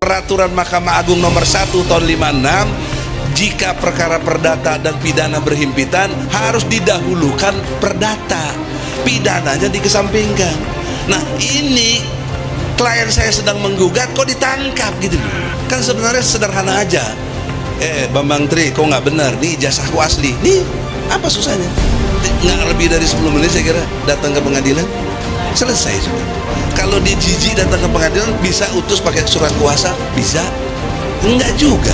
peraturan Mahkamah Agung nomor 1 tahun 56, jika perkara perdata dan pidana berhimpitan harus didahulukan perdata, pidananya dikesampingkan. Nah ini klien saya sedang menggugat kok ditangkap gitu loh. Kan sebenarnya sederhana aja. Bambang Tri, kok nggak benar, nih ijazahku asli. Nih apa susahnya? Nggak lebih dari 10 menit saya kira datang ke pengadilan, selesai sudah. Kalau dia jijik datang ke pengadilan, bisa utus pakai surat kuasa, bisa? Enggak juga.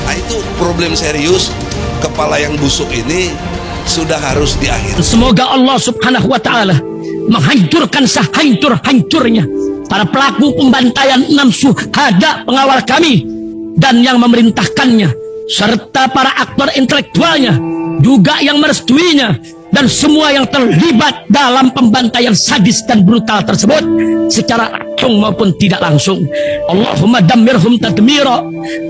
Nah, itu problem serius. Kepala yang busuk ini sudah harus diakhiri. Semoga Allah Subhanahu wa Ta'ala menghancurkan sehancur-hancurnya para pelaku pembantaian 6 syuhada pengawal kami dan yang memerintahkannya, serta para aktor intelektualnya juga yang merestuinya, dan semua yang terlibat dalam pembantaian sadis dan brutal tersebut secara langsung maupun tidak langsung. Allahumma dammirhum tadmira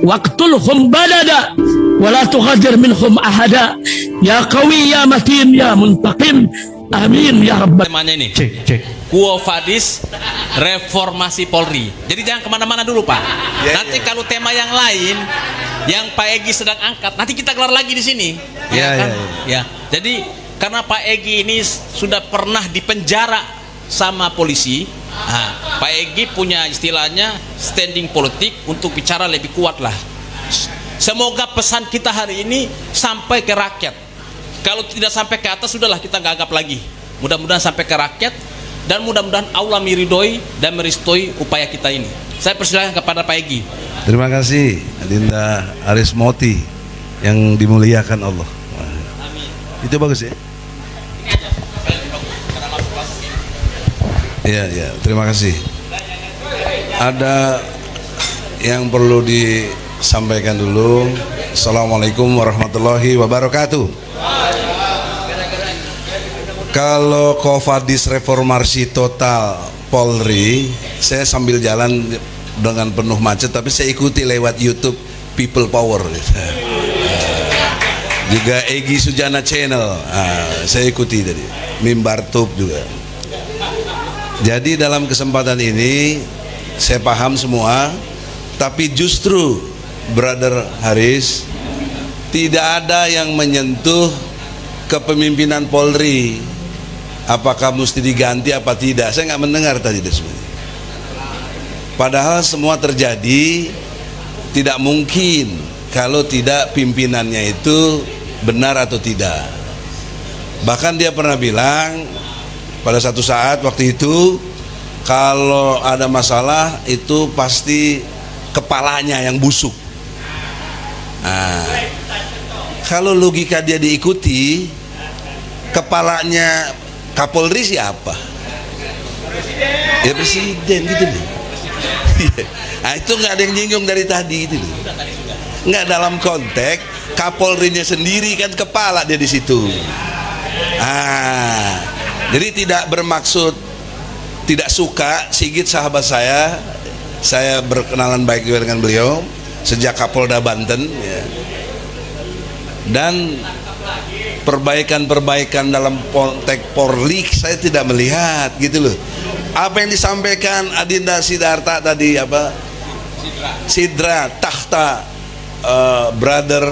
waqtulhum balada wala tughadir minhum ahada ya qawi ya matin ya muntaqim amin ya rabbal. Temanya ini Quo Vadis reformasi Polri. Jadi jangan kemana-mana dulu Pak. Nanti kalau tema yang lain yang Pak Egy sedang angkat, nanti kita kelar lagi di sini. Ya. Jadi karena Pak Egy ini sudah pernah dipenjara sama polisi, Pak Egy punya istilahnya standing politik untuk bicara lebih kuat lah. Semoga pesan kita hari ini sampai ke rakyat. Kalau tidak sampai ke atas, sudahlah kita nggak anggap lagi. Mudah-mudahan sampai ke rakyat, dan mudah-mudahan Allah meridhoi dan merestui upaya kita ini. Saya persilahkan kepada Pak Egy. Terima kasih Adinda Arismoti yang dimuliakan Allah. Amin. Itu bagus ya. Iya, terima kasih. Ada yang perlu disampaikan dulu. Assalamualaikum warahmatullahi wabarakatuh. Kalau Quo Vadis reformasi total Polri, saya sambil jalan dengan penuh macet, tapi saya ikuti lewat YouTube People Power. Juga Egy Sujana Channel, saya ikuti tadi. Mimbar Tube juga. Jadi dalam kesempatan ini saya paham semua, tapi justru Brother Haris, tidak ada yang menyentuh kepemimpinan Polri. Apakah mesti diganti apa tidak? Saya nggak mendengar tadi sebenarnya. Padahal semua terjadi tidak mungkin kalau tidak pimpinannya itu benar atau tidak. Bahkan dia pernah bilang pada satu saat waktu itu, kalau ada masalah itu pasti kepalanya yang busuk. Nah, kalau logika dia diikuti, kepalanya Kapolri siapa? Ya presiden gitu nih. Nah itu nggak ada yang nyinggung dari tadi gitu nih. Nggak dalam konteks Kapolrinya sendiri kan kepala dia di situ. Jadi tidak bermaksud tidak suka. Sigit sahabat saya berkenalan baik juga dengan beliau sejak Kapolda Banten ya. Dan perbaikan dalam konteks Polri saya tidak melihat gitu loh. Apa yang disampaikan Adinda Sidarta tadi, apa Sidra Tahta, Brother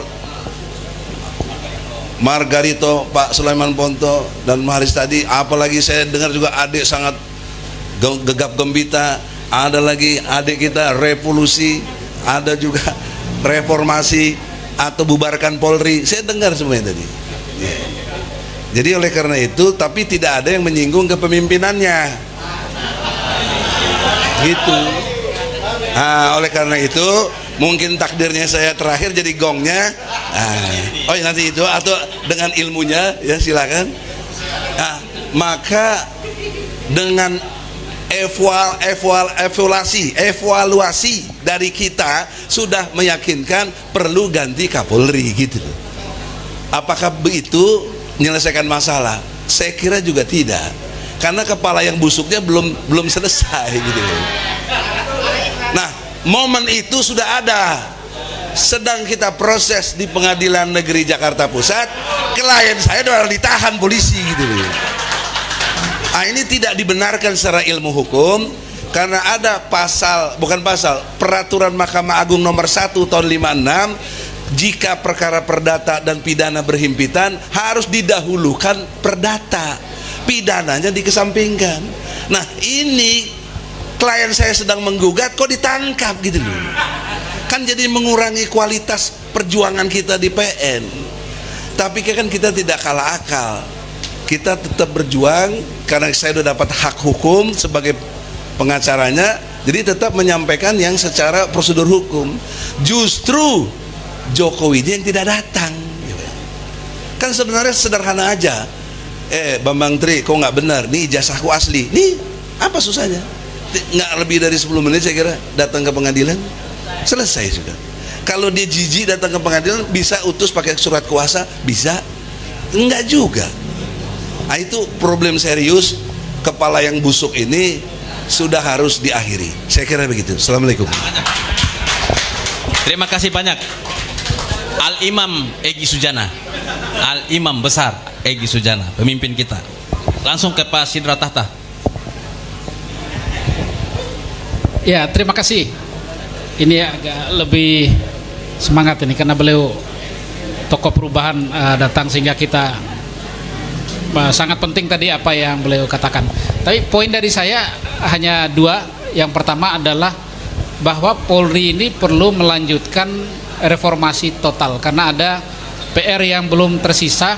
Margarito, Pak Sulaiman Ponto dan Maharis tadi, apalagi saya dengar juga adik sangat gegap gembita. Ada lagi adik kita revolusi, ada juga reformasi atau bubarkan Polri. Saya dengar semuanya tadi. Jadi oleh karena itu, tapi tidak ada yang menyinggung kepemimpinannya gitu. Oleh karena itu mungkin takdirnya saya terakhir jadi gongnya. Nanti itu atau dengan ilmunya ya silakan. Maka dengan evaluasi dari kita sudah meyakinkan perlu ganti Kapolri gitu. Apakah begitu menyelesaikan masalah? Saya kira juga tidak, karena kepala yang busuknya belum selesai gitu. Nah, momen itu sudah ada, sedang kita proses di Pengadilan Negeri Jakarta Pusat. Klien saya sudah ditahan polisi gitu. Ini tidak dibenarkan secara ilmu hukum, Karena ada peraturan Mahkamah Agung nomor 1 tahun 56, jika perkara perdata dan pidana berhimpitan harus didahulukan perdata, pidananya dikesampingkan. Nah, ini klien saya sedang menggugat kok ditangkap gitu loh. Kan jadi mengurangi kualitas perjuangan kita di PN. Tapi kan kita tidak kalah akal. Kita tetap berjuang karena saya sudah dapat hak hukum sebagai pengacaranya, jadi tetap menyampaikan yang secara prosedur hukum. Justru Jokowi yang tidak datang. Kan sebenarnya sederhana aja. Bambang Tri, kok nggak benar? Nih ijazahku asli. Nih apa susahnya? Nggak lebih dari 10 menit saya kira datang ke pengadilan, selesai sudah. Kalau dia jijik datang ke pengadilan, bisa utus pakai surat kuasa, bisa? Enggak juga. Nah, itu problem serius. Kepala yang busuk ini sudah harus diakhiri. Saya kira begitu. Assalamualaikum. Terima kasih banyak Al-Imam Egy Sujana, Al-Imam besar Egy Sujana, pemimpin kita. Langsung ke Pak Sidra Tahta. Ya, terima kasih. Ini agak lebih semangat ini karena beliau tokoh perubahan datang, sehingga kita sangat penting tadi apa yang beliau katakan. Tapi poin dari saya hanya 2. Yang pertama adalah bahwa Polri ini perlu melanjutkan reformasi total karena ada PR yang belum tersisa,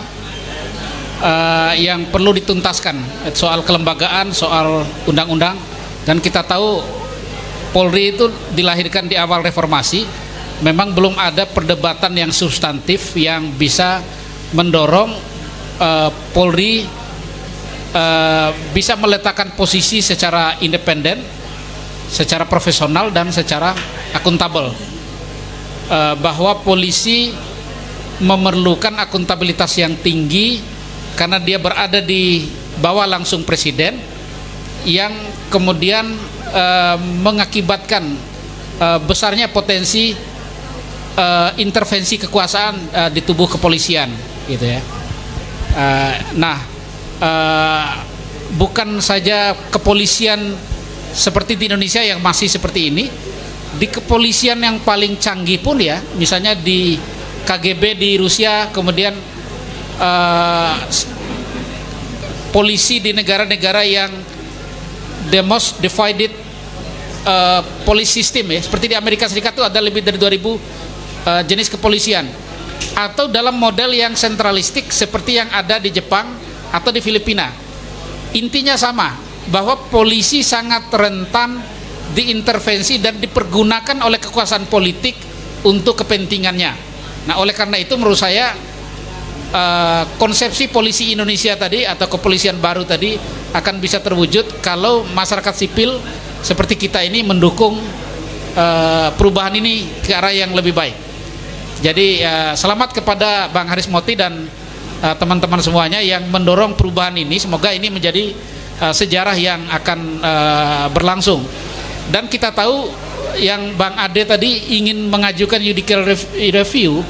yang perlu dituntaskan, soal kelembagaan, soal undang-undang. Dan kita tahu Polri itu dilahirkan di awal reformasi, memang belum ada perdebatan yang substantif yang bisa mendorong Polri bisa meletakkan posisi secara independen, secara profesional dan secara akuntabel, bahwa polisi memerlukan akuntabilitas yang tinggi karena dia berada di bawah langsung presiden, yang kemudian mengakibatkan besarnya potensi intervensi kekuasaan di tubuh kepolisian, gitu ya. Bukan saja kepolisian seperti di Indonesia yang masih seperti ini, di kepolisian yang paling canggih pun ya, misalnya di KGB di Rusia, kemudian polisi di negara-negara yang the most divided police system ya, seperti di Amerika Serikat itu ada lebih dari 2000 jenis kepolisian, atau dalam model yang sentralistik seperti yang ada di Jepang atau di Filipina. Intinya sama, bahwa polisi sangat rentan diintervensi dan dipergunakan oleh kekuasaan politik untuk kepentingannya. Nah, oleh karena itu menurut saya konsepsi polisi Indonesia tadi atau kepolisian baru tadi akan bisa terwujud kalau masyarakat sipil seperti kita ini mendukung perubahan ini ke arah yang lebih baik. Jadi selamat kepada Bang Haris Moti dan teman-teman semuanya yang mendorong perubahan ini. Semoga ini menjadi sejarah yang akan berlangsung. Dan kita tahu yang Bang Ade tadi ingin mengajukan judicial review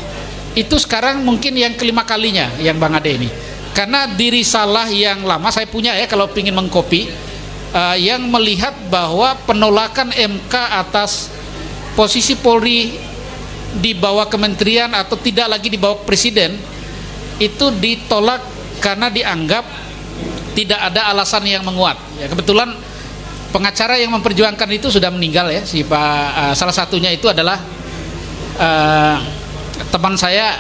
itu sekarang mungkin yang kelima kalinya yang Bang Ade ini, karena di risalah yang lama saya punya ya, kalau ingin mengkopi, yang melihat bahwa penolakan MK atas posisi Polri di bawah kementerian atau tidak lagi di bawah presiden itu ditolak karena dianggap tidak ada alasan yang menguat ya. Kebetulan pengacara yang memperjuangkan itu sudah meninggal ya, si Pak, salah satunya itu adalah teman saya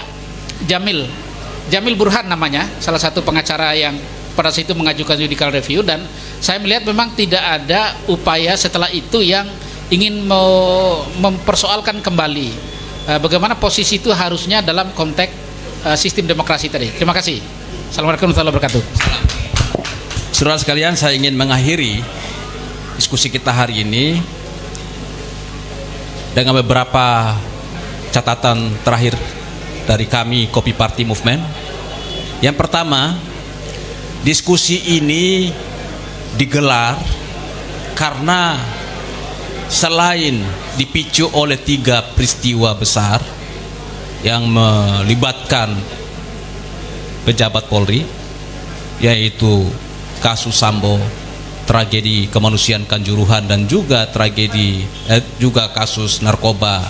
Jamil Burhan namanya, salah satu pengacara yang pada saat itu mengajukan judicial review. Dan saya melihat memang tidak ada upaya setelah itu yang ingin mempersoalkan kembali bagaimana posisi itu harusnya dalam konteks sistem demokrasi tadi. Terima kasih. Assalamualaikum warahmatullahi wabarakatuh. Saudara sekalian, saya ingin mengakhiri diskusi kita hari ini dengan beberapa catatan terakhir dari kami Kopi Party Movement. Yang pertama, diskusi ini digelar karena selain dipicu oleh 3 peristiwa besar yang melibatkan pejabat Polri, yaitu kasus Sambo, tragedi kemanusiaan Kanjuruhan dan juga tragedi juga kasus narkoba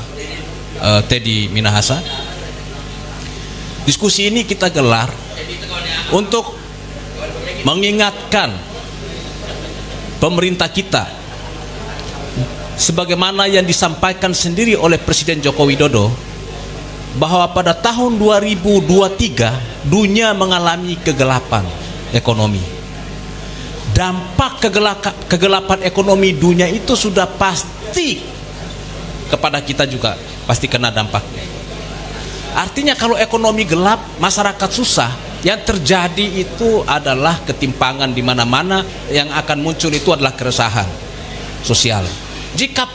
Teddy Minahasa. Diskusi ini kita gelar untuk mengingatkan pemerintah kita sebagaimana yang disampaikan sendiri oleh Presiden Joko Widodo bahwa pada tahun 2023 dunia mengalami kegelapan ekonomi. Dampak kegelapan ekonomi dunia itu sudah pasti kepada kita juga pasti kena dampaknya. Artinya kalau ekonomi gelap, masyarakat susah, yang terjadi itu adalah ketimpangan di mana-mana, yang akan muncul itu adalah keresahan sosial. Jika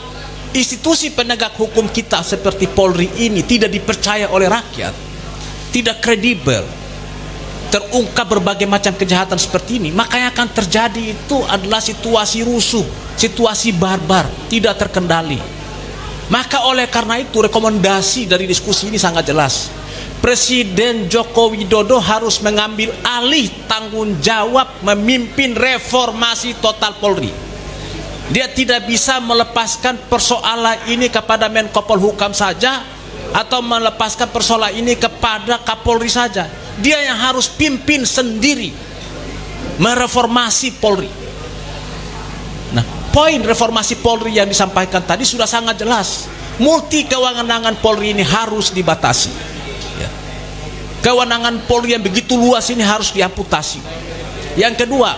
institusi penegak hukum kita seperti Polri ini tidak dipercaya oleh rakyat, tidak kredibel, terungkap berbagai macam kejahatan seperti ini, maka yang akan terjadi itu adalah situasi rusuh, situasi barbar, tidak terkendali. Maka oleh karena itu rekomendasi dari diskusi ini sangat jelas. Presiden Joko Widodo harus mengambil alih tanggung jawab memimpin reformasi total Polri. Dia tidak bisa melepaskan persoalan ini kepada Menko Polhukam saja atau melepaskan persoalan ini kepada Kapolri saja. Dia yang harus pimpin sendiri mereformasi Polri. Nah, poin reformasi Polri yang disampaikan tadi sudah sangat jelas. Multi kewenangan Polri ini harus dibatasi. Ya. Kewenangan Polri yang begitu luas ini harus diamputasi. Yang kedua,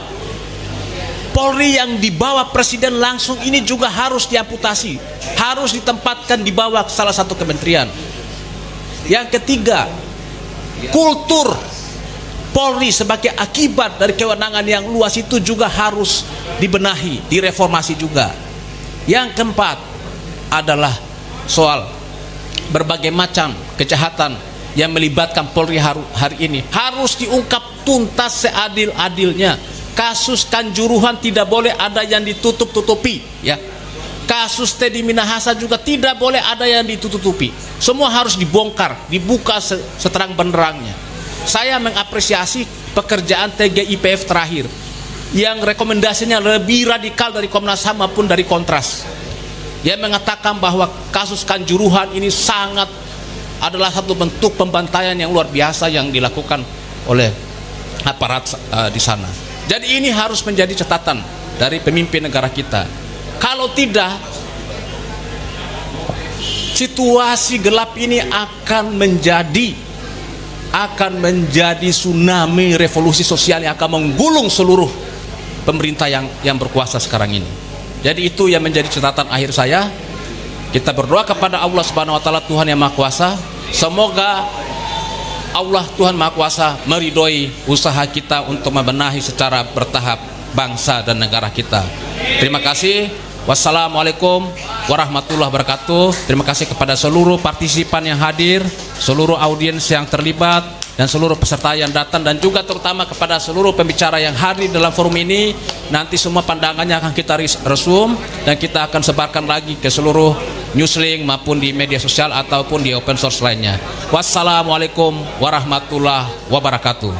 Polri yang di bawah Presiden langsung ini juga harus diamputasi, harus ditempatkan di bawah salah satu kementerian. Yang ketiga, kultur Polri sebagai akibat dari kewenangan yang luas itu juga harus dibenahi, direformasi juga. Yang keempat adalah soal berbagai macam kejahatan yang melibatkan Polri hari ini harus diungkap tuntas seadil-adilnya. Kasus Kanjuruhan tidak boleh ada yang ditutup-tutupi, ya. Kasus Teddy Minahasa juga tidak boleh ada yang ditutupi. Semua harus dibongkar, dibuka seterang benderangnya. Saya mengapresiasi pekerjaan TGIPF terakhir yang rekomendasinya lebih radikal dari Komnas HAM maupun dari Kontras, yang mengatakan bahwa kasus Kanjuruhan ini sangat adalah satu bentuk pembantaian yang luar biasa yang dilakukan oleh aparat di sana. Jadi ini harus menjadi catatan dari pemimpin negara kita. Kalau tidak, situasi gelap ini akan menjadi tsunami revolusi sosial yang akan menggulung seluruh pemerintah yang berkuasa sekarang ini. Jadi itu yang menjadi catatan akhir saya. Kita berdoa kepada Allah Subhanahu wa taala, Tuhan yang Maha Kuasa, semoga Allah Tuhan Maha Kuasa meridhoi usaha kita untuk membenahi secara bertahap bangsa dan negara kita. Terima kasih. Wassalamualaikum warahmatullahi wabarakatuh. Terima kasih kepada seluruh partisipan yang hadir, seluruh audiens yang terlibat, dan seluruh peserta yang datang, dan juga terutama kepada seluruh pembicara yang hadir dalam forum ini. Nanti semua pandangannya akan kita resum dan kita akan sebarkan lagi ke seluruh newslink maupun di media sosial ataupun di open source lainnya. Wassalamualaikum warahmatullahi wabarakatuh.